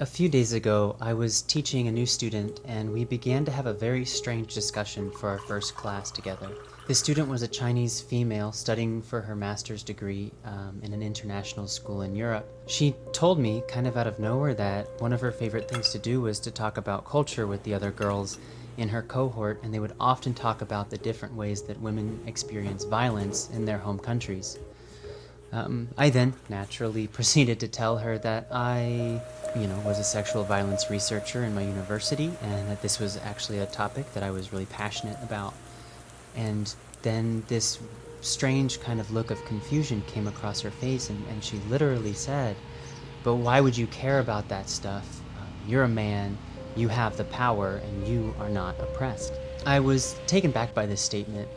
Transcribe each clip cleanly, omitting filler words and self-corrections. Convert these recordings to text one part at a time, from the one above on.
A few days ago, I was teaching a new student, and we began to have a very strange discussion for our first class together. The student was a Chinese female studying for her master's degree in an international school in Europe. She told me, kind of out of nowhere, that one of her favorite things to do was to talk about culture with the other girls in her cohort, and they would often talk about the different ways that women experience violence in their home countries. I then naturally proceeded to tell her that I was a sexual violence researcher in my university, and that this was actually a topic that I was really passionate about. And then this strange kind of look of confusion came across her face, and she literally said, "But why would you care about that stuff? You're a man, you have the power, and you are not oppressed." I was taken back by this statement.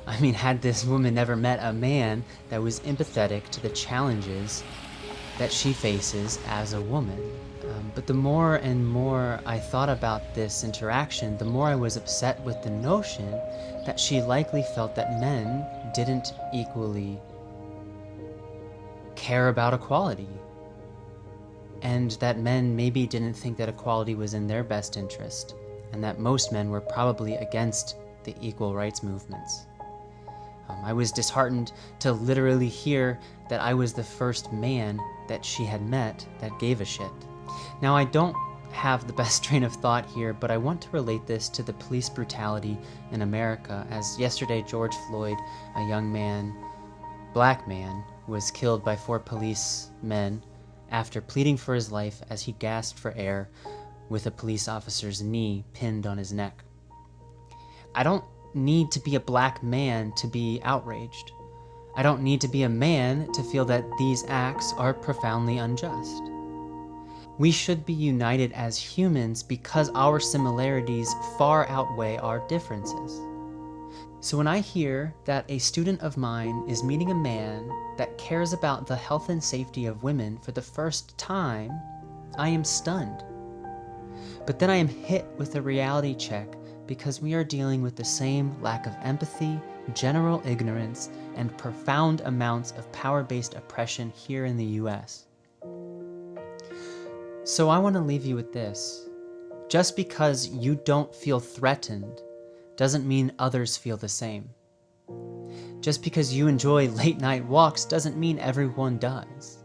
I mean, had this woman never met a man that was empathetic to the challenges that she faces as a woman? But the more and more I thought about this interaction, the more I was upset with the notion that she likely felt that men didn't equally care about equality, and that men maybe didn't think that equality was in their best interest, and that most men were probably against the equal rights movements. I was disheartened to literally hear that I was the first man that she had met that gave a shit. Now, I don't have the best train of thought here, but I want to relate this to the police brutality in America, as yesterday George Floyd, a young man, black man, was killed by 4 policemen after pleading for his life as he gasped for air with a police officer's knee pinned on his neck. I don't need to be a black man to be outraged. I don't need to be a man to feel that these acts are profoundly unjust. We should be united as humans because our similarities far outweigh our differences. So when I hear that a student of mine is meeting a man that cares about the health and safety of women for the first time, I am stunned. But then I am hit with a reality check, because we are dealing with the same lack of empathy, general ignorance, and profound amounts of power-based oppression here in the US. So I want to leave you with this. Just because you don't feel threatened doesn't mean others feel the same. Just because you enjoy late-night walks doesn't mean everyone does.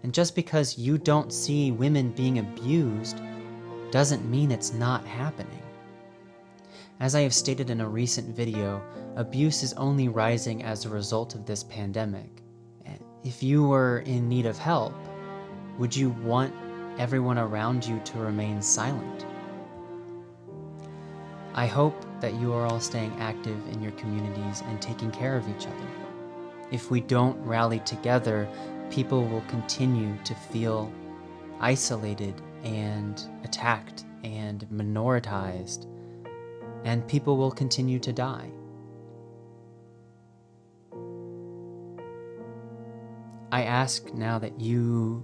And just because you don't see women being abused doesn't mean it's not happening. As I have stated in a recent video, abuse is only rising as a result of this pandemic. If you were in need of help, would you want everyone around you to remain silent? I hope that you are all staying active in your communities and taking care of each other. If we don't rally together, people will continue to feel isolated and attacked and minoritized, and people will continue to die. I ask now that you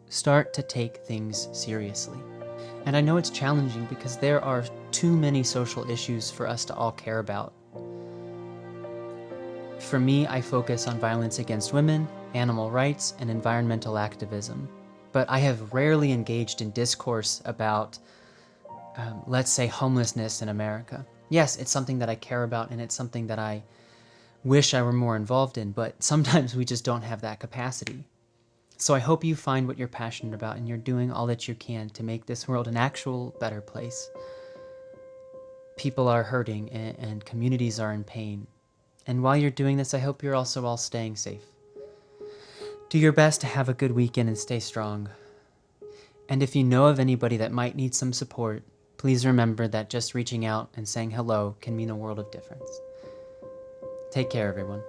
start to take things seriously. And I know it's challenging because there are too many social issues for us to all care about. For me, I focus on violence against women, animal rights, and environmental activism. But I have rarely engaged in discourse about let's say homelessness in America. Yes, it's something that I care about, and it's something that I wish I were more involved in, but sometimes we just don't have that capacity. So I hope you find what you're passionate about, and you're doing all that you can to make this world an actual better place. People are hurting, and communities are in pain. And while you're doing this, I hope you're also all staying safe. Do your best to have a good weekend and stay strong. And if you know of anybody that might need some support, please remember that just reaching out and saying hello can mean a world of difference. Take care, everyone.